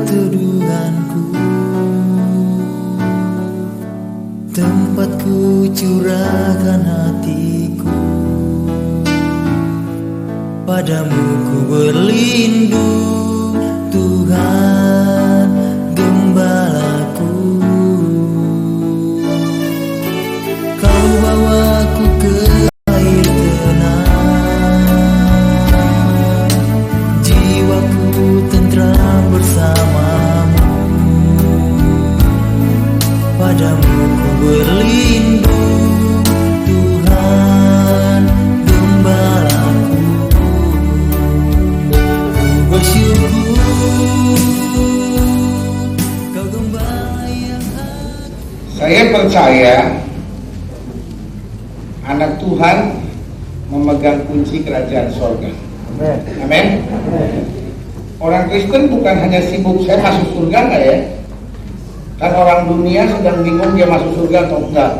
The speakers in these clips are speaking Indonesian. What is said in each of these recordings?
tuduhanku, tempatku curahkan hatiku. Padamu ku berlindung, Tuhan gembalaku. Kau bawaku ke air tenang, jiwaku tentram bersamamu. Padamu ku berlindung, Tuhan gembalaku. Ku bersyukur Kau gembala yang aku. Saya percaya anak Tuhan memegang kunci kerajaan sorga. Amin. Orang Kristen bukan hanya sibuk saya masuk surga nggak ya? Kan orang dunia sedang bingung dia masuk surga atau enggak.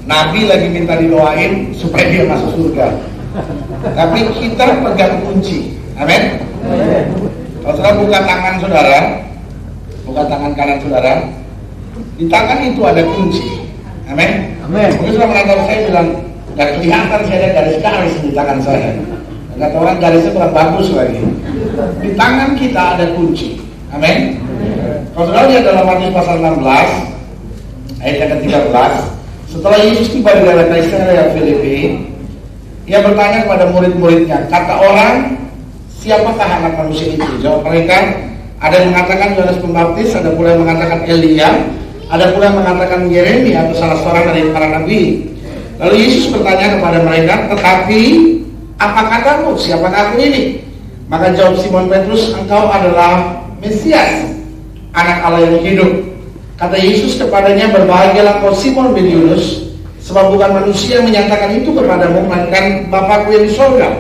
Nabi lagi minta didoain supaya dia masuk surga. Tapi kita pegang kunci. Amin. Kalau saudara buka tangan saudara, buka tangan kanan saudara, di tangan itu ada kunci. Amin. Mungkin sudah mengantar saya bilang, gak kelihatan saya ada garis-garis di tangan saya. Kata orang garisnya kurang bagus lagi. Di tangan kita ada kunci. Amin. Kalau saudara lihat dalam Matius pasal 16 ayat yang ke-13, setelah Yesus tiba di daerah Kaisarea Filipi, ia bertanya kepada murid-muridnya, kata orang, siapakah anak manusia itu? Jawab mereka, ada yang mengatakan Yohanes Pembaptis, ada pula yang mengatakan Elia, ada pula yang mengatakan Yeremia atau salah seorang dari para nabi. Lalu Yesus bertanya kepada mereka, tetapi apa katamu, siapakah aku ini? Maka jawab Simon Petrus, engkau adalah Mesias, anak Allah yang hidup. Kata Yesus kepadanya, berbahagialah kau Simon bin Yunus, sebab bukan manusia yang menyatakan itu kepadamu, melainkan Bapakku yang di sorga.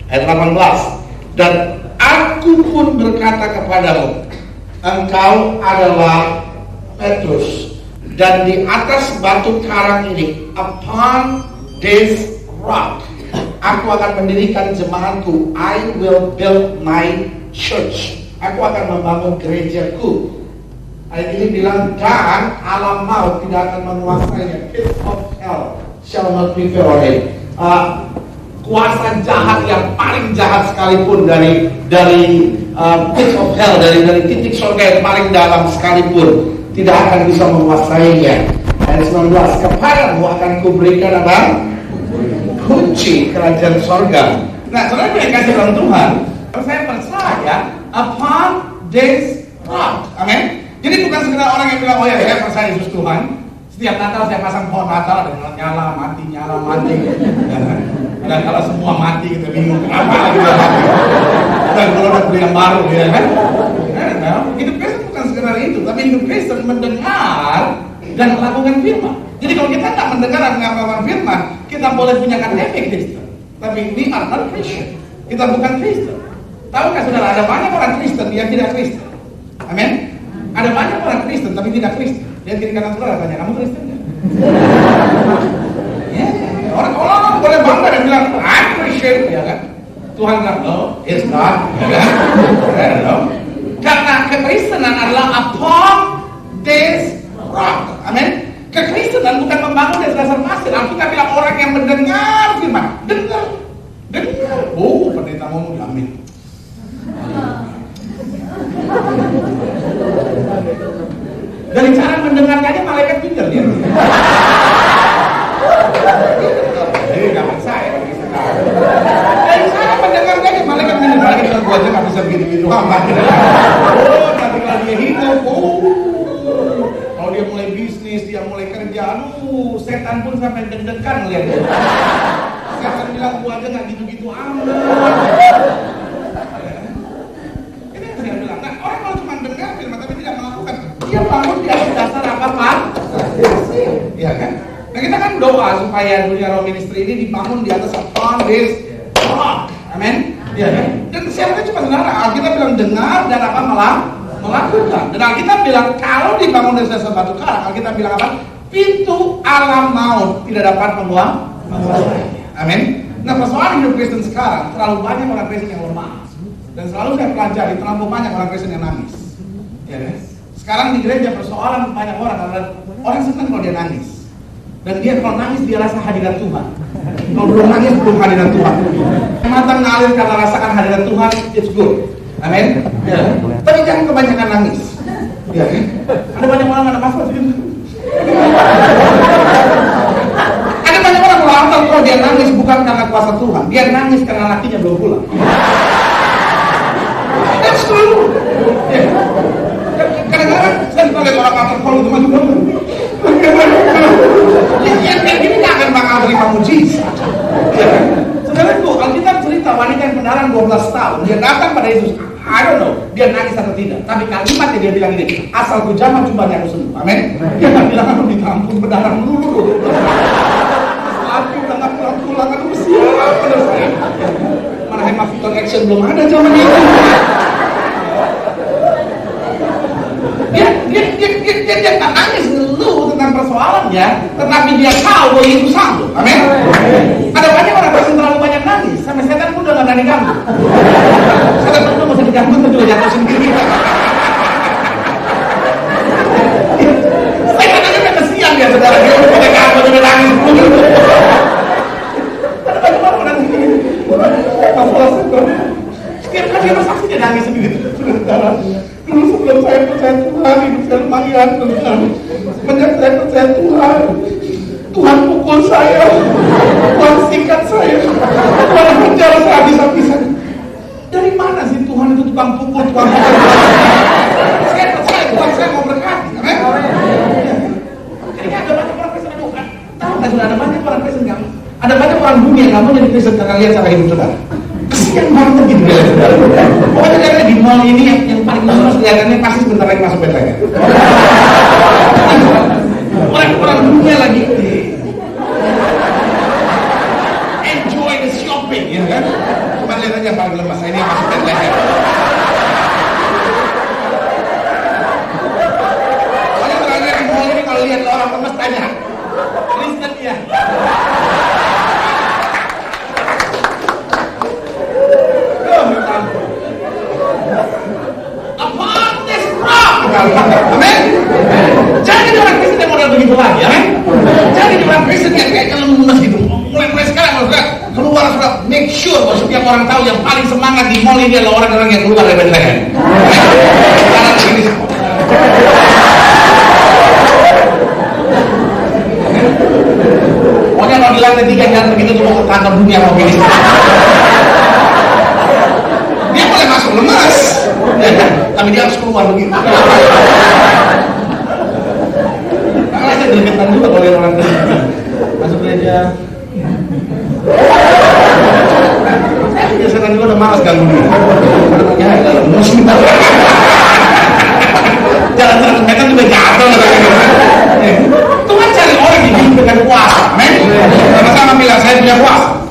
Ayat 18. Dan aku pun berkata kepadamu, engkau adalah Petrus, dan di atas batu karang ini, upon this rock, aku akan mendirikan jemaatku. I will build my church. Aku akan membangun gerejaku. Ayat ini bilang, dan alam maut tidak akan menguasainya. Pit of hell shall not prevail on it. Kuasa jahat yang paling jahat sekalipun dari pit of hell, dari titik surga yang paling dalam sekalipun tidak akan bisa menguasainya. Ayat 19, kepadamu akan kuberikan apa? Kunci kerajaan surga. Nah, saudara yang kasih dalam Tuhan, saya percaya upon this rock. Amin. Jadi bukan sekedar orang yang bilang, oh ya, saya percaya Yesus Tuhan. Setiap Natal saya pasang pohon Natal, ada nyala mati. Dan kalau semua mati kita bingung kenapa lagi mati. Dan kalau udah beli yang baru, ya kan? Nah, hidup Kristen bukan sekedar itu, tapi hidup Kristen mendengar dan melakukan firman. Jadi kalau kita tak mendengar dan melakukan firman, kita boleh punya KTP Kristen, tapi we are not Christian. Kita bukan Kristen. Tahukah saudara, ada banyak orang Kristen yang tidak Kristen. Amin. Ada banyak orang Kristen tapi tidak Kristen. Dia kiri kanan saudara tanya, kamu Kristen nggak? Ya, orang boleh bangga dan bilang, I'm Christian, ya kan? Tuhan bilang, no, it's not, ya kan? No. Karena kekristenan adalah upon this rock. Amin. Kekristenan bukan membangun di dasar pasir. Alkitab bilang orang yang mendengar firman, dengar. Oh, pendeta ngomong, amin. Dari cara mendengarkannya malaikat pintar dia. Jadi nggak bisa ya. Dari cara mendengarkannya malaikat pintar. Malaikat bilang gua aja nggak bisa begini-begini amat. Oh, nanti kalau dia hidup, kalau dia mulai bisnis, dia mulai kerja, setan pun sampai deg-degan ngeliat dia. Setan bilang gua aja nggak gitu-gitu amat. Dia bangun di atas dasar apa Pak? Ya kan? Nah kita kan doa supaya dunia roh ministry ini dibangun di atas upon this rock. Amin. Ya kan? Dan siapa cuma saudara? Alkitab bilang dengar dan apa melakukan. Dan Alkitab bilang kalau dibangun di atas batu karang, Alkitab bilang apa? Pintu alam maut tidak dapat menguasainya. Amin. Nah persoalan hidup Kristen sekarang terlalu banyak orang Kristen yang lemah. Dan selalu saya pelajari, terlalu banyak orang Kristen yang nangis. Ya kan? Sekarang di gereja persoalan banyak orang adalah orang senang kalau dia nangis. Dan dia kalau nangis dia rasa hadirat Tuhan. Kalau belum nangis belum hadirat Tuhan. Mata ngalir karena rasakan hadirat Tuhan, it's good. Amin. Ya. Tapi jangan kebanyakan nangis. Ya kan? Ada banyak orang yang ada masalah gitu. Ada banyak orang kalau dia nangis bukan karena kuasa Tuhan, dia nangis karena lakinya belum pulang. That's true. Ya. Kadang-kadang saya sebagai orang alkohol itu teman-teman. Yang kayak gini gak akan bakal terima mujizat. Ya. Saudaraku, Alkitab cerita wanita yang pendarahan 12 tahun, dia datang pada Yesus. I don't know, dia nangis atau tidak. Tapi kalimatnya dia bilang ini, asal ku jamah cobanya aku sembuh. Amin. Dia nggak bilang aku ditampung berdarah dulu. Aku udah nggak pulang, aku siap pada saya. Mana hemat Victor Action belum ada zaman itu. Dia nggak nangis ngeluh tentang persoalannya, tetapi dia tahu bahwa itu sanggup. Amin. Ada banyak orang yang terlalu banyak nangis, sampai setan pun udah nggak berani ganggu. Setan pun nggak usah diganggu, itu juga jatuh sendiri. Setan aja udah kesian dia, saudara. Dia udah pakai ganggu, udah nangis. Ada banyak orang nangis begini. Masalah setan. Setiap kali dia bersaksi dia nangis sendiri, saudara. Dulu sebelum saya percaya Tuhan, hidup saya lumayan, saudara. Semenjak saya percaya Tuhan, Tuhan pukul saya, Tuhan sikat saya, Tuhan penjara saya habis-habisan. Dari mana sih Tuhan itu tukang pukul, tukang pukul? Saya percaya Tuhan saya mau berkati, amin? Jadi ada banyak orang Kristen yang bukan. Tahu nggak sudah ada banyak orang Kristen yang ada banyak orang dunia yang nggak mau jadi Kristen karena lihat cara hidup saudara. Kesian banget gitu ya saudara. Pokoknya karena di mall ini yang paling luas kelihatannya pasti sebentar lagi masuk Bethlehem. Orang-orang dunia lagi enjoy the shopping, ya kan? Cuma lihat aja paling lemas ini yang masuk Bethlehem. Soalnya terakhir di mall ini kalau lihat orang lemas tanya, Kristen ya? Upon this rock, amin. Jangan orang Kristen yang model begitu lagi, amin. Jangan orang Kristen yang kayak lemes gitu. Mulai sekarang kalau keluar sudah make sure bahwa setiap orang tahu yang paling semangat di mall ini adalah orang-orang yang keluar dari Bethlehem. Karena begini semua. Pokoknya kalau di lantai 3 jangan begitu tuh mau ke kantor dunia mau begini. Dia boleh masuk lemas, ya, tapi dia harus keluar begitu. Karena saya gregetan juga kalau lihat orang Kristen masuk gereja. Saya biasanya juga udah malas ganggu dia. Ya, muslim. Jalan-jalan mereka juga jatuh. Tuhan cari orang yang hidup dengan kuasa, men. Sama-sama bilang saya punya kuasa.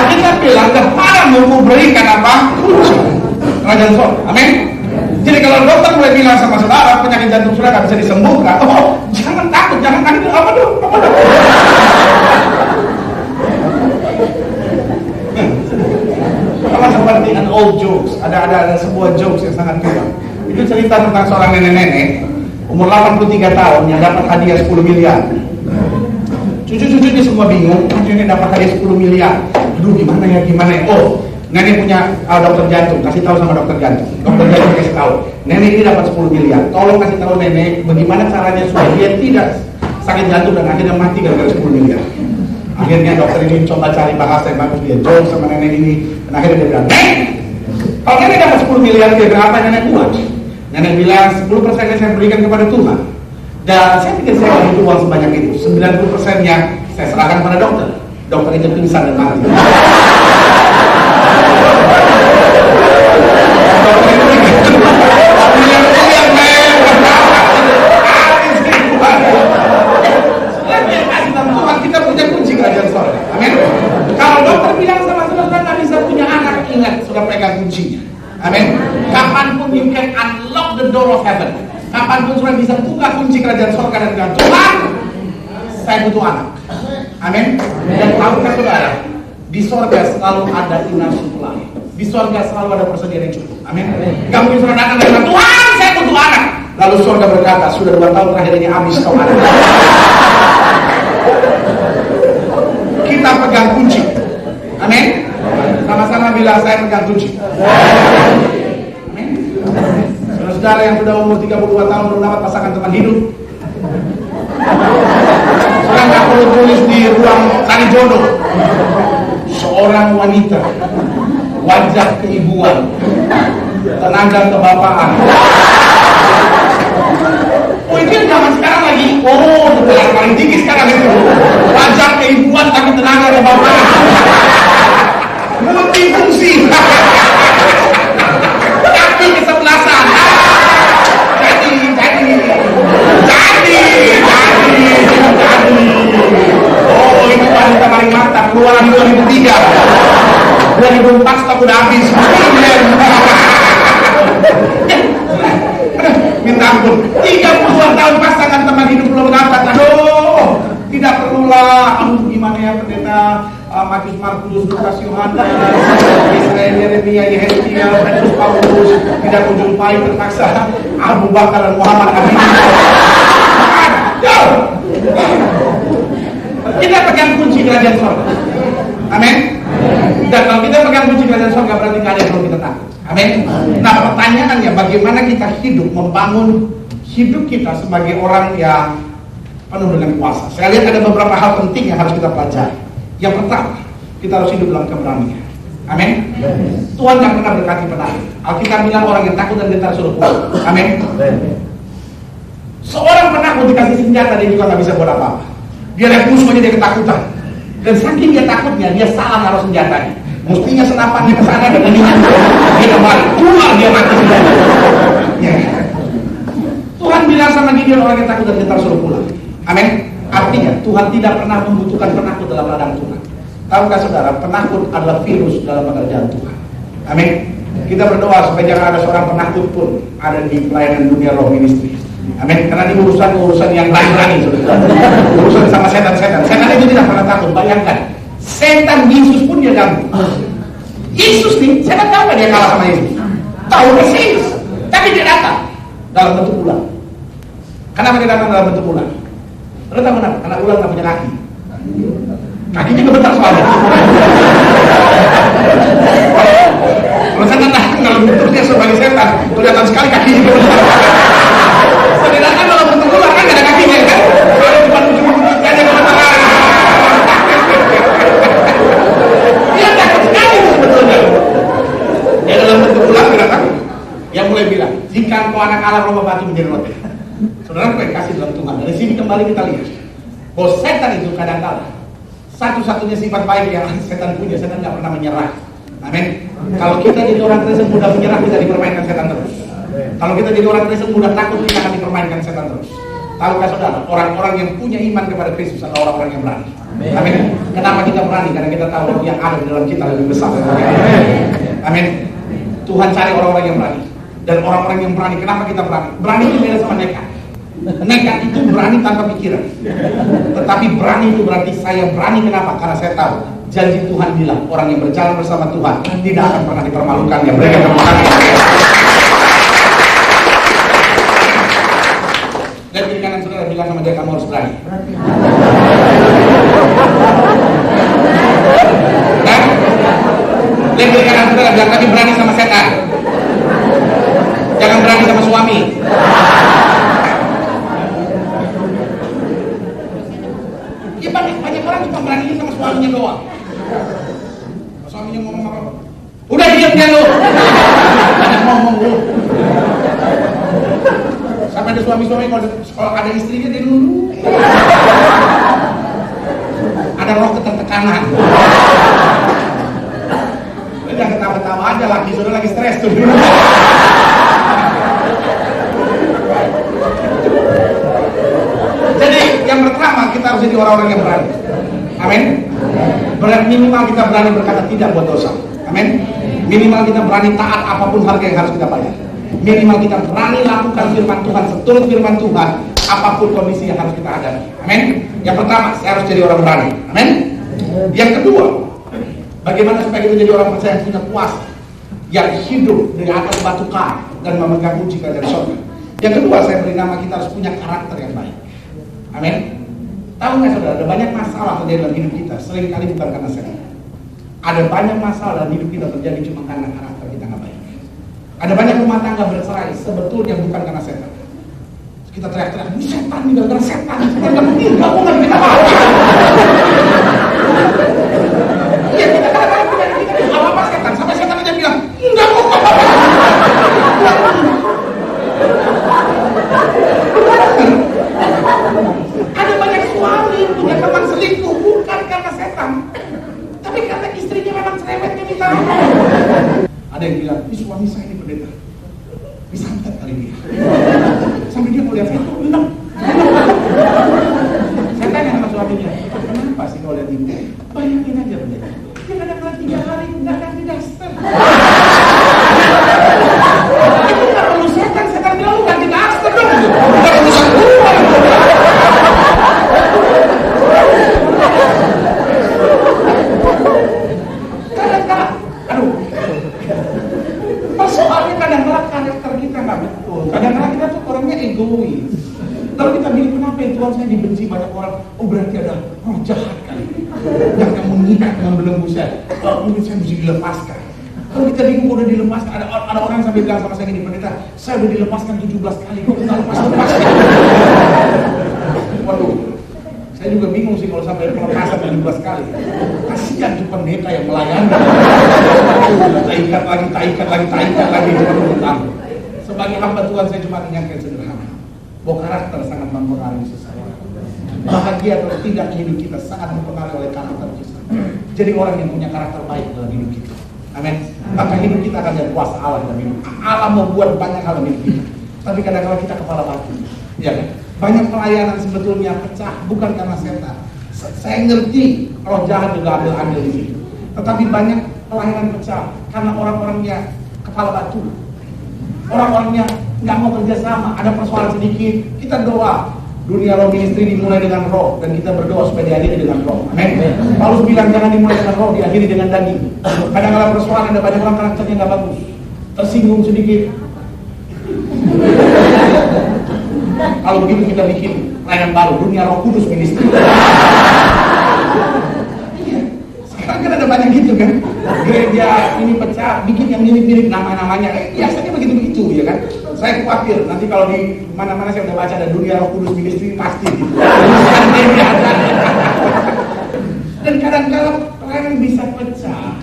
Kita bilang kepadamu mau berikan apa? Kunci kerajaan surga, amin. Jadi kalau dokter mulai bilang sama saudara penyakit jantung sudah nggak bisa disembuhkan, oh jangan takut, apa dong? Sama seperti an old jokes, ada sebuah jokes yang sangat tua. Itu cerita tentang seorang nenek-nenek umur 83 tahun yang dapat hadiah 10 miliar. Cucu-cucunya semua bingung, akhirnya dapat hadiah 10 miliar. Aduh gimana ya? Oh, nenek punya dokter jantung, kasih tahu sama dokter jantung. Dokter jantung kasih tahu, nenek ini dapat 10 miliar. Tolong kasih tahu nenek bagaimana caranya supaya dia tidak sakit jantung dan akhirnya mati gara-gara 10 miliar. Akhirnya dokter ini coba cari bahasa yang bagus, dia jawab sama nenek ini, dan akhirnya dia bilang, kalau nenek dapat 10 miliar, dia berapa nenek buat? Nenek bilang 10% saya berikan kepada Tuhan. Dan saya pikir saya nggak butuh uang sebanyak itu. 90%-nya saya serahkan pada dokter. Dokter itu pingsan dan mati. Dokter itu Tuhan kita punya kunci kerajaan surga. Amin. Kalau dokter bilang sama saudara nggak bisa punya anak, ingat sudah pegang kuncinya. Amin. Kapanpun you can unlock the door of heaven. Kapanpun sudah bisa buka kunci kerajaan surga dan bilang Tuhan, saya butuh anak. Amin. Dan tahukah saudara, di surga selalu ada enough supply. Di surga selalu ada persediaan yang cukup. Amin. Gak mungkin saudara datang dan bilang, Tuhan saya butuh anak. Lalu surga berkata, sudah 2 tahun terakhir ini habis kau anak. Kita pegang kunci. Amin. Sama-sama bilang saya pegang kunci. Amin. Saudara-saudara yang sudah umur 32 tahun belum dapat pasangan teman hidup, saudara nggak perlu tulis di ruang cari jodoh. Seorang wanita, wajah keibuan, tenaga kebapaan. Oh itu yang zaman sekarang lagi. Oh itu yang paling tinggi sekarang itu. Wajah keibuan tapi tenaga kebapaan. Multifungsi. Tapi kesebelasan. Jadi. Oh itu wanita paling mantap. Keluaran 2003. 2004 stok udah habis. Minta ampun. 30-an tahun pasangan teman hidup belum dapat. Aduh, tidak perlulah. Gimana ya pendeta Matius, Markus, Lukas, Yohanes, Israel, Yeremia, Yehezkiel, Petrus, Paulus tidak menjumpai terpaksa Abu Bakar dan Muhammad. Kita pegang kunci kerajaan surga. Amin. Dan kalau kita pegang kunci kerajaan surga berarti nggak ada yang perlu kita takut. Amin. Nah pertanyaannya bagaimana kita hidup membangun hidup kita sebagai orang yang penuh dengan kuasa. Saya lihat ada beberapa hal penting yang harus kita pelajari. Yang pertama, kita harus hidup dalam keberanian. Amin. Tuhan tidak pernah berkati penakut. Alkitab bilang orang yang takut dan gentar suruh pulang. Amin. Seorang penakut dikasih senjata dia juga nggak bisa buat apa-apa. Dia lihat musuhnya dia ketakutan. Dan saking dia takutnya dia salah naruh senjatanya. Mestinya senapannya ke sana dan ini dia kembali keluar dia mati. Ya. Tuhan bilang sama Gideon orang yang takut dan gentar suruh pulang. Amin. Artinya Tuhan tidak pernah membutuhkan penakut dalam ladang Tuhan. Tahukah saudara, penakut adalah virus dalam pekerjaan Tuhan. Amin. Kita berdoa supaya jangan ada seorang penakut pun ada di pelayanan dunia roh ministry. Amin. Karena ini urusan yang lain-lain, saudara. Urusan sama setan-setan. Setan itu tidak pernah takut. Bayangkan, setan Yesus pun dia ganggu. Yesus nih, setan tahu dia kalah sama Yesus. Tahu persis. Tapi dia datang dalam bentuk ular. Kenapa dia datang dalam bentuk ular? Lo tahu kenapa? Karena ular nggak punya kaki. Kakinya kebetar soalnya. Kalau setan datang dalam bentuknya sebagai setan, kelihatan sekali kakinya kebetar. Sedangkan kalau bentuk ular kan nggak ada kakinya kan? Kalau cuma ujung-ujungnya aja kebetar. Dia takut sekali sebetulnya. Dia dalam bentuk ular berapa? Yang mulai bilang, jika engkau anak Allah roba batu menjadi roti. Saudara boleh kasih dalam Tuhan. Dari sini kembali kita lihat bahwa setan itu kadang-kala satu-satunya sifat baik yang setan punya, setan nggak pernah menyerah. Amin. Kalau kita jadi orang Kristen mudah menyerah, kita dipermainkan setan terus. Kalau kita jadi orang Kristen mudah takut, kita akan dipermainkan setan terus. Tahukah saudara, orang-orang yang punya iman kepada Kristus adalah orang-orang yang berani. Amin. Kenapa kita berani? Karena kita tahu bahwa yang ada di dalam kita lebih besar. Amin. Tuhan cari orang-orang yang berani. Dan orang-orang yang berani, kenapa kita berani? Berani itu beda sama nekat. Nekat itu berani tanpa pikiran. Tetapi berani itu berarti saya berani, kenapa? Karena saya tahu janji Tuhan bilang orang yang berjalan bersama Tuhan tidak akan pernah dipermalukan. Ya, mereka termakan. Dan kiri kanan saudara bilang sama dia, kamu harus berani. Nah, dan kiri kanan saudara bilang, tapi berani sama setan. Jangan berani sama suami. Ya banyak orang cuma berani sama suaminya doang. Suaminya ngomong apa? Udah diam dia lu. Banyak ngomong lu. Sampai ada suami-suami kalau ada istrinya dia dulu. Ada roh ketertekanan. Udah ketawa-ketawa aja, laki sudah lagi stres tuh. Jadi yang pertama kita harus jadi orang-orang yang berani. Amin. Berarti minimal kita berani berkata tidak buat dosa. Amin. Minimal kita berani taat apapun harga yang harus kita bayar. Minimal kita berani lakukan firman Tuhan, seturut firman Tuhan, apapun kondisi yang harus kita hadapi. Amin. Yang pertama, saya harus jadi orang berani. Amin. Yang kedua, bagaimana supaya kita jadi orang percaya yang punya kuasa? yang hidup di atas batu karang dan memegang kunci kerajaan surga. Yang kedua, saya beri nama kita harus punya karakter yang baik. Amin. Tahu nggak saudara, ada banyak masalah terjadi dalam hidup kita, seringkali bukan karena setan. Ada banyak masalah dalam hidup kita terjadi cuma karena karakter kita nggak baik. Ada banyak rumah tangga bercerai sebetulnya bukan karena setan. Kita teriak-teriak, ini setan, ini gara-gara setan. Setan nggak mungkin, nggak mungkin kita mau. Iya, kita kadang-kadang kita apa-apa setan, sampai setan aja bilang, enggak mau apa-apa. Ada banyak suami punya teman selingkuh bukan karena setan, tapi karena istrinya memang cerewetnya minta. Ada yang bilang, ini suami saya ini pendeta, disantet kali dia. Sampai dia mau lihat saya, enak. Saya tanya sama suaminya, kenapa sih kalau lihat ibu? Bayangin aja pendeta, dia kadang-kadang 3 hari nggak ganti daster. Itu nggak perlu setan bilang lu ganti daster dong. Nggak urusan gua. Kadang-kadang, aduh, persoalannya kadang-kadang karakter kita nggak betul. Kadang-kadang kita tuh orangnya egois. Kalau kita bilang kenapa ya Tuhan saya dibenci banyak orang, oh berarti ada roh jahat kali yang kamu mengikat membelenggu saya. Mungkin saya mesti dilepaskan. Kalau kita bingung udah dilepaskan, ada orang sampai bilang sama saya gini, pendeta, saya udah dilepaskan 17 kali, kok kita lepas-lepaskan. Waduh, saya juga bingung sih kalau sampai pelepasan 17 kali. Kasihan tuh pendeta yang melayani. Tak ikat lagi. Sebagai hamba Tuhan saya cuma ingatkan sederhana, bahwa karakter sangat mempengaruhi seseorang. Bahagia atau tidak hidup kita sangat mempengaruhi oleh karakter kita. Jadi orang yang punya karakter baik dalam hidup kita, amin, maka hidup kita akan jadi kuasa Allah dalam hidup. Allah membuat banyak hal dalam hidup kita, tapi kadang-kadang kita kepala batu, ya kan? Banyak pelayanan sebetulnya pecah bukan karena setan. Saya ngerti roh jahat juga ambil di situ, tetapi banyak pelayanan pecah karena orang-orangnya kepala batu, orang-orangnya nggak mau kerjasama. Ada persoalan sedikit, kita doa. Dunia roh ministry dimulai dengan roh, dan kita berdoa supaya diakhiri dengan roh. Amin. Paulus bilang jangan dimulai dengan roh, diakhiri dengan daging. Kadang-kadang persoalan ada banyak orang karakternya nggak bagus, tersinggung sedikit. Kalau begitu kita bikin layanan baru, dunia roh kudus ministry. Iya, sekarang kan ada banyak gitu kan. Gereja ini pecah, bikin yang mirip-mirip nama-namanya. Biasanya begitu-begitu ya kan. Saya khawatir nanti kalau di mana-mana saya udah baca ada dunia roh kudus ministry pasti gitu. Dan kadang-kadang pelayanan bisa pecah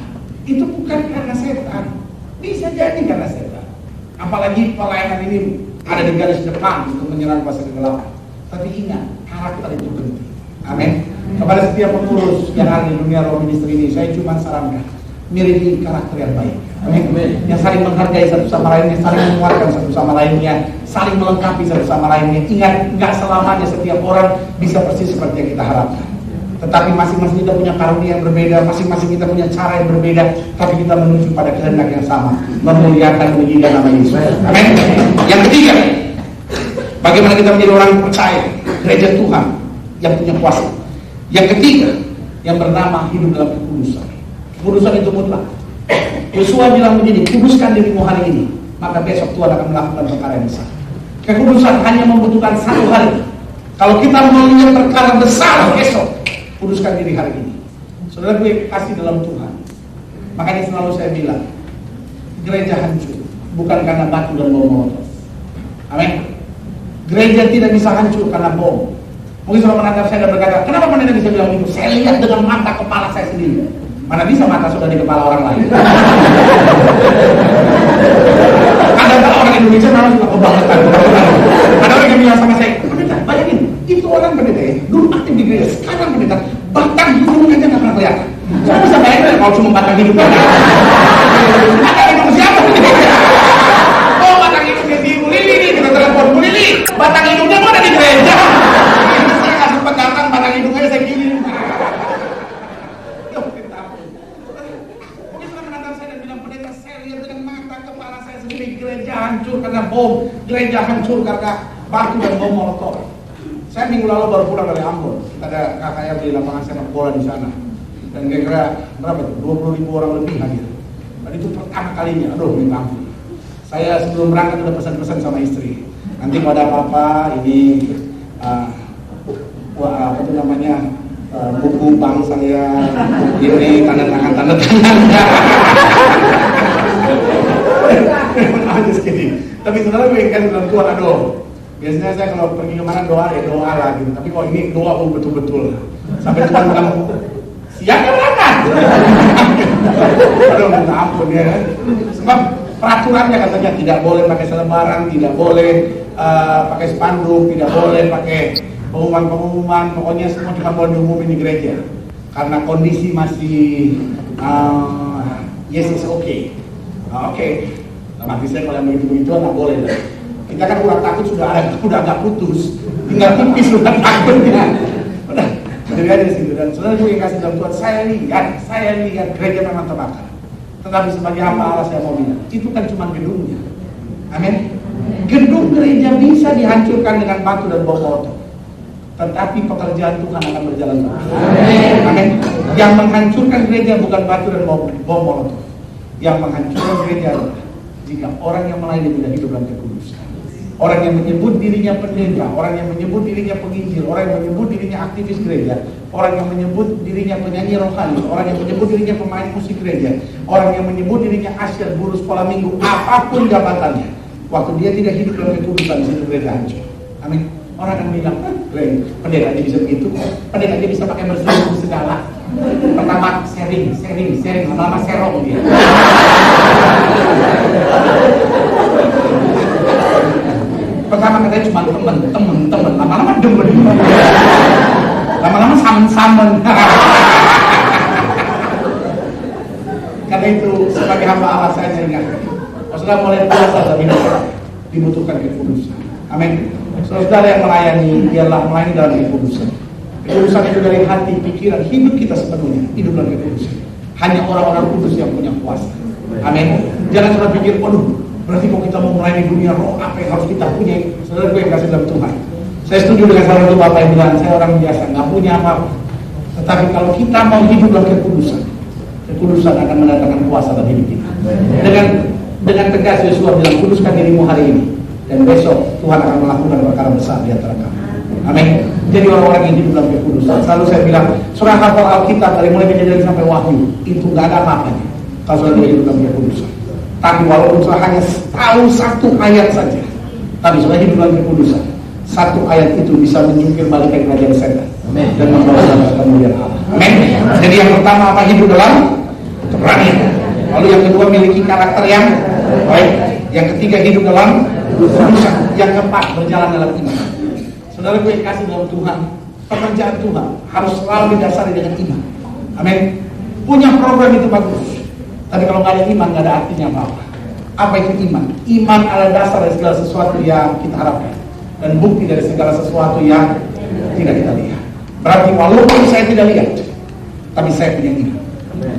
itu bukan karena setan, bisa jadi karena setan. Apalagi pelayanan ini ada di garis depan untuk menyerang kuasa kegelapan. Tapi ingat, karakter itu penting. Amin. Kepada setiap pengurus yang ada di dunia roh ministry ini, saya cuma sarankan miliki karakter yang baik. Amin. Yang saling menghargai satu sama lainnya, saling menguatkan satu sama lainnya, saling melengkapi satu sama lainnya. Ingat, nggak selamanya setiap orang bisa persis seperti yang kita harapkan. Tetapi masing-masing kita punya karunia yang berbeda, masing-masing kita punya cara yang berbeda, tapi kita menuju pada kehendak yang sama, memuliakan meninggikan nama Yesus. Amin. Yang ketiga, bagaimana kita menjadi orang percaya, gereja Tuhan yang punya kuasa. Yang ketiga, yang bernama hidup dalam kekudusan. Kekudusan itu mutlak. Yosua bilang begini, kuduskan dirimu hari ini, maka besok Tuhan akan melakukan perkara yang besar. Kekudusan hanya membutuhkan 1 hari. Kalau kita mau melihat perkara besar besok, kuduskan diri hari ini. Saudara gue kasih dalam Tuhan. Makanya selalu saya bilang, gereja hancur bukan karena batu dan bom molotov. Amin. Gereja tidak bisa hancur karena bom. Mungkin saudara menangkap saya dan berkata, kenapa pendeta bisa bilang itu? Saya lihat dengan mata kepala saya sendiri. Mana bisa mata sudah di kepala orang lain? Ada orang Indonesia memang suka kebangetan. Ada orang yang bilang sama saya, pendeta, bayangin, itu orang pendeta ya, dulu aktif di gereja, sekarang pendeta, batang hidung aja nggak pernah kelihatan. Saya bisa bayangin kalau cuma batang hidung aja. Batang hidung siapa? Oh, batang hidungnya si Bu Lili nih, kita telepon Bu Lili, batang hidungnya mana di gereja? Saya nggak sempat datang, batang hidungnya saya kirim. Gereja hancur karena bom, gereja hancur karena batu dan bom molotov. Saya minggu lalu baru pulang dari Ambon. Kita ada kakaknya beli lapangan sepak bola di sana. Dan kira-kira berapa tuh? 20.000 orang lebih hadir. Dan itu pertama kalinya, aduh minta ampun. Saya sebelum berangkat udah pesan-pesan sama istri. Nanti kalau ada apa-apa, ini apa itu namanya, buku bank saya, ini tanda tangan. Aja segini. Tapi sebenarnya gue kan dalam Tuhan, aduh. Biasanya saya kalau pergi kemana doa lah gitu. Tapi kalau ini doa pun betul-betul. Sampai Tuhan bilang, siap ya berangkat. Aduh minta ampun ya kan. Sebab peraturannya katanya tidak boleh pakai selebaran, tidak boleh pakai spanduk, tidak boleh pakai pengumuman, pokoknya semua cuma boleh diumumin di gereja. Karena kondisi masih yes is okay. Oke. Mati saya kalau yang begitu-begitu nggak boleh. Kita kan urat takut sudah agak putus, tinggal tipis urat takutnya. Udah, jadi aja di situ. Dan saudara juga yang kasih dalam Tuhan, saya lihat gereja memang terbakar. Tetapi sebagai hamba Allah saya mau bilang, itu kan cuma gedungnya. Amin. Gedung gereja bisa dihancurkan dengan batu dan bom molotov, tetapi pekerjaan Tuhan akan berjalan terus. Amin. Yang menghancurkan gereja bukan batu dan bom molotov. Yang menghancurkan gereja adalah jika orang yang melayani tidak hidup dalam kekudusan. Orang yang menyebut dirinya pendeta, orang yang menyebut dirinya penginjil, orang yang menyebut dirinya aktivis gereja, orang yang menyebut dirinya penyanyi rohani, orang yang menyebut dirinya pemain musik gereja, orang yang menyebut dirinya asyir, guru sekolah minggu, apapun jabatannya, waktu dia tidak hidup dalam kekudusan, di situ gereja hancur. Amin. Orang akan bilang, pendeta aja bisa begitu, pendeta aja bisa pakai berselingkuh segala. Pertama sharing, lama-lama serong dia. Pertama katanya cuma temen, lama-lama demen, lama-lama samen. Karena itu sebagai hamba Allah saya ingatkan, saudara mulai puasa tapi dibutuhkan kekudusan. Amin. Saudara yang melayani, biarlah melayani dalam kekudusan. Kekudusan itu dari hati, pikiran, hidup kita sepenuhnya hidup dalam kekudusan. Hanya orang-orang kudus yang punya kuasa. Amin. Jangan cuma pikir, waduh, berarti kalau kita mau melayani dunia roh, apa yang harus kita punya? Saudara gue yang kasih dalam Tuhan. Saya setuju dengan salah satu bapak yang bilang, saya orang biasa, nggak punya apa-apa. Tetapi kalau kita mau hidup dalam kekudusan, kekudusan akan mendatangkan kuasa dalam hidup kita. Dengan tegas Yesus bilang, kuduskan dirimu hari ini, dan besok Tuhan akan melakukan perkara besar di antara kamu. Amin. Jadi orang-orang yang hidup dalam kekudusan. Selalu saya bilang, surah hafal Alkitab dari mulai Kejadian sampai Wahyu, itu nggak ada apa-apanya kalau sudah hidup dalam kekudusan. Tapi walaupun sudah hanya tahu satu ayat saja, tapi sudah hidup dalam kekudusan, satu ayat itu bisa menyingkir balikan kerajaan setan dan membawa dalam kemuliaan Allah. Amin. Jadi yang pertama apa? Hidup dalam keberanian. Lalu yang kedua miliki karakter yang baik. Yang ketiga hidup dalam kekudusan. Yang keempat berjalan dalam iman. Saudara gue yang kasih dalam Tuhan, pekerjaan Tuhan harus selalu didasari dengan iman. Amin. Punya program itu bagus, tapi kalau nggak ada iman nggak ada artinya apa-apa. Apa itu iman? Iman adalah dasar dari segala sesuatu yang kita harapkan dan bukti dari segala sesuatu yang tidak kita lihat. Berarti walaupun saya tidak lihat, tapi saya punya iman.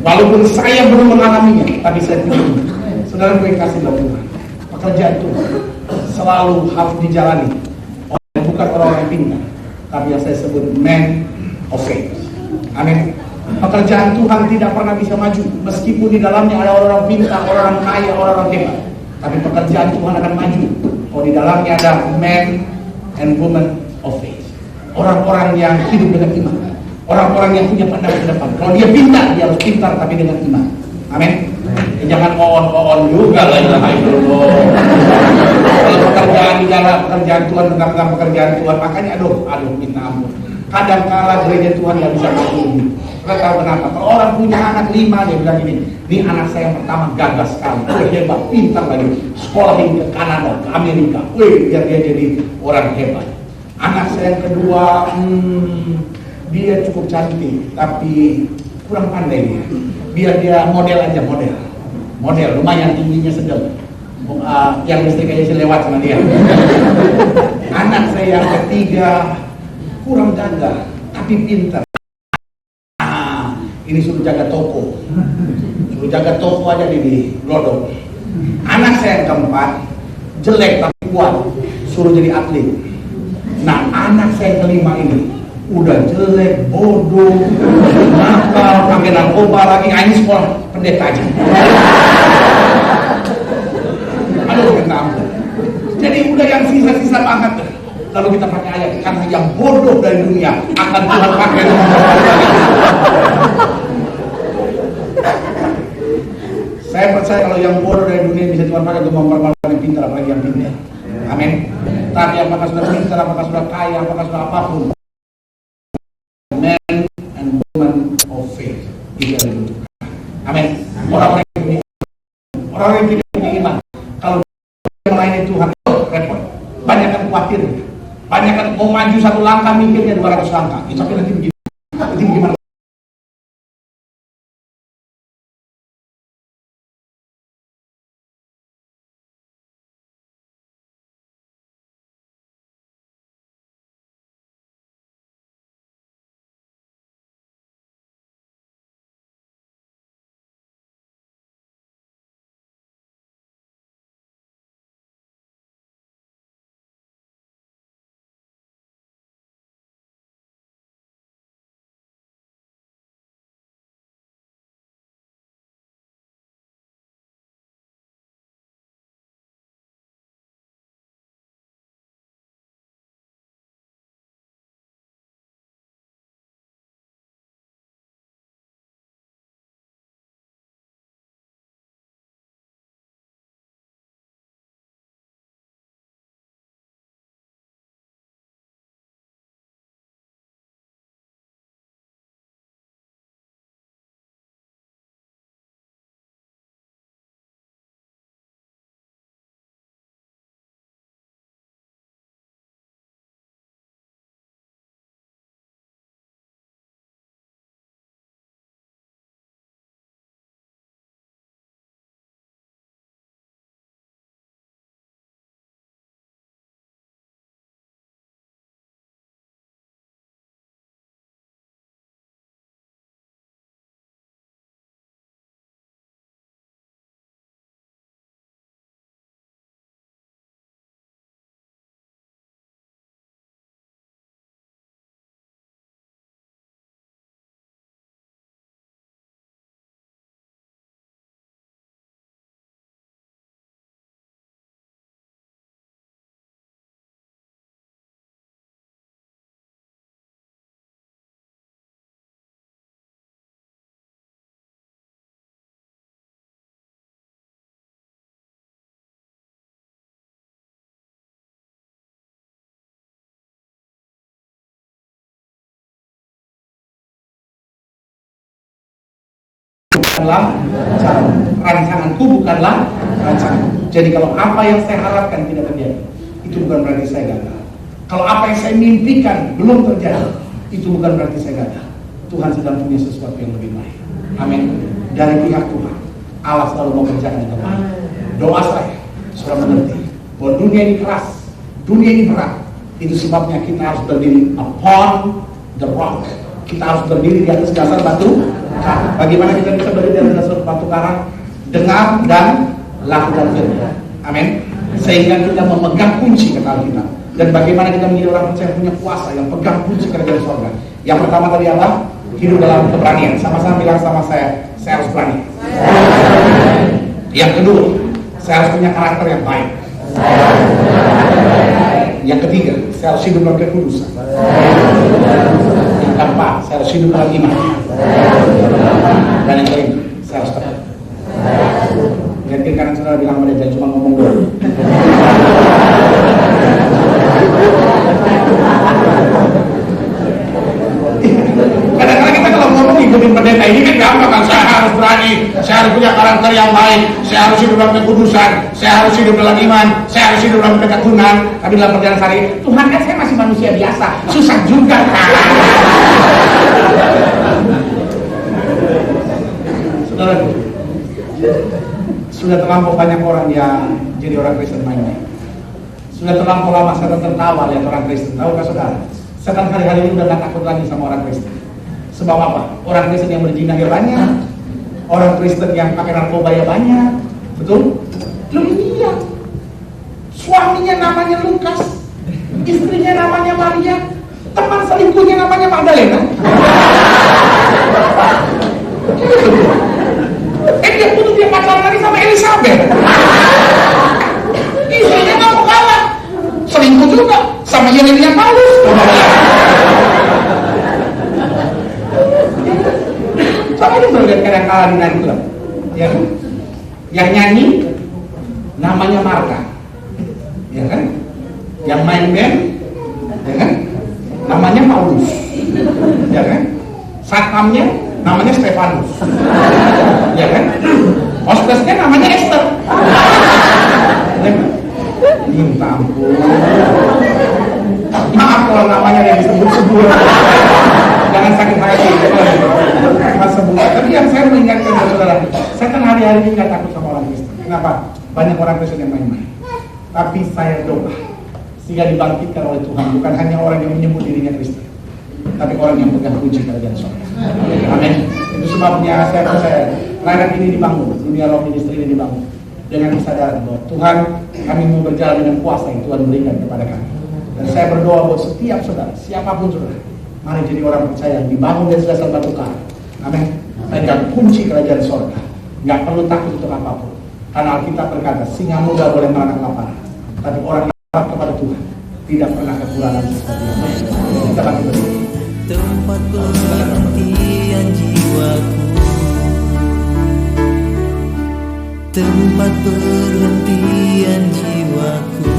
Walaupun saya belum mengalaminya, tapi saya punya iman. Saudara gue yang kasih dalam Tuhan, pekerjaan Tuhan selalu harus dijalani oleh bukan orang yang pintar, tapi yang saya sebut man of faith. Amin. Pekerjaan Tuhan tidak pernah bisa maju meskipun di dalamnya ada orang-orang pintar, orang kaya, orang-orang hebat. Tapi pekerjaan Tuhan akan maju kalau di dalamnya ada man and woman of faith. Orang-orang yang hidup dengan iman, orang-orang yang punya pandangan ke depan. Kalau dia pintar, dia harus pintar tapi dengan iman. Amin. Jangan on juga lah. Kalau pekerjaan di dalam pekerjaan Tuhan tentang pekerjaan Tuhan, makanya aduh minta ampun. Kadang-kala gereja Tuhan nggak bisa maju. Nggak tahu kenapa. Kalau orang punya anak 5, dia bilang gini, ini anak saya yang pertama gagah sekali, hebat, pintar lagi, sekolah ke Kanada, ke Amerika, biar dia jadi orang hebat. Anak saya yang kedua, dia cukup cantik, tapi kurang pandai dia. Biar dia model aja, model, lumayan tingginya sedang. Yang listrik aja sih lewat sama dia. Anak saya yang ketiga kurang gagah, tapi pintar. Ini suruh jaga toko aja di Glodok. Anak saya yang keempat jelek tapi kuat, suruh jadi atlet. Nah anak saya yang kelima ini udah jelek, bodoh, nakal, pakai narkoba lagi. Ini sekolah pendeta aja. Aduh, minta ampun. Jadi udah yang sisa-sisa banget. Lalu kita pakai ayat, karena yang bodoh dari dunia akan Tuhan pakai untuk memperbaiki. Saya percaya kalau yang bodoh dari dunia bisa Tuhan pakai untuk memperbaiki yang pintar, apalagi yang pintar. Amin. Tapi apakah sudah pintar, apakah sudah kaya, apakah sudah apapun, men and woman of faith itu yang dibutuhkan. Amin. Orang-orang yang tidak punya iman, kalau melayani Tuhan itu repot. Banyak yang khawatir, banyak yang mau maju satu langkah mikirnya 200 langkah. Itu tapi nanti begini, nanti gimana? Bukanlah rancanganku, bukanlah rancangan. Jadi kalau apa yang saya harapkan tidak terjadi, itu bukan berarti saya gagal. Kalau apa yang saya mimpikan belum terjadi, itu bukan berarti saya gagal. Tuhan sedang punya sesuatu yang lebih baik. Amin. Dari pihak Tuhan, Allah selalu mengerjakan yang terbaik. Doa saya sudah mengerti bahwa dunia ini keras, dunia ini berat. Itu sebabnya kita harus berdiri upon the rock. Kita harus berdiri di atas dasar batu karang. Bagaimana kita bisa berdiri di atas dasar batu karang? Dengar dan lakukan firman. Amin. Sehingga kita memegang kunci kata Alkitab. Dan bagaimana kita menjadi orang percaya punya kuasa yang pegang kunci kerajaan surga. Yang pertama tadi apa? Hidup dalam keberanian. Sama-sama bilang sama saya harus berani. Yang kedua, saya harus punya karakter yang baik. Yang ketiga, saya harus hidup dalam kekudusan. Yang keempat, saya harus hidup dalam iman. Dan yang kelima, saya harus tepat. Lihat kiri kanan saudara, bilang pada jangan cuma ngomong doang. Kadang-kadang kita kalau ngomong ikutin pendeta ini kan gampang kan. Saya harus berani, saya harus punya karakter yang baik, saya harus hidup dalam kekudusan, saya harus hidup dalam iman, saya harus hidup dalam ketekunan. Tapi dalam perjalanan sehari, Tuhan kan saya masih manusia biasa, susah juga kan. Saudara, sudah terlampau banyak orang yang jadi orang Kristen main-main. Sudah terlampau lama setan tertawa lihat orang Kristen. Tahukah saudara? Setan hari-hari ini udah gak takut lagi sama orang Kristen. Sebab apa? Orang Kristen yang berzina ya banyak, orang Kristen yang pakai narkoba ya banyak. Betul? Lu iya. Suaminya namanya Lukas, istrinya namanya Maria, teman selingkuhnya namanya Magdalena. nggak sama Yeremia Paulus. Sama juga lihat kadang-kadang di night club, ya kan? Yang nyanyi namanya Marka, ya kan? Yang main band, ya kan? Namanya Paulus, ya kan? Satpamnya namanya Stefanus, ya kan? Hostesnya namanya Esther, ya kan? Minta ampun. Maaf kalau namanya yang disebut-sebut. Jangan sakit hati. Mas sebut. Tapi yang saya mengingatkan kepada saudara, saya kan hari-hari ini nggak takut sama orang Kristen. Kenapa? Banyak orang Kristen yang main-main. Tapi saya doa sehingga dibangkitkan oleh Tuhan, bukan hanya orang yang menyebut dirinya Kristen, tapi orang yang pegang kunci kerajaan surga. Amin. Itu sebabnya saya percaya pelayanan ini dibangun, dunia roh ministry ini dibangun dengan kesadaran bahwa Tuhan, kami mau berjalan dengan kuasa yang Tuhan berikan kepada kami. Dan saya berdoa buat setiap saudara, siapapun saudara, mari jadi orang percaya yang dibangun dari dasar batu karang. Amin. Pegang kunci kerajaan surga. Nggak perlu takut untuk apapun. Karena Alkitab berkata, singa muda boleh meranak lapar, tapi orang yang taat kepada Tuhan tidak pernah kekurangan sesuatu. Kita bagi berdoa. Tempat penantian jiwaku, tempat perhentian jiwaku.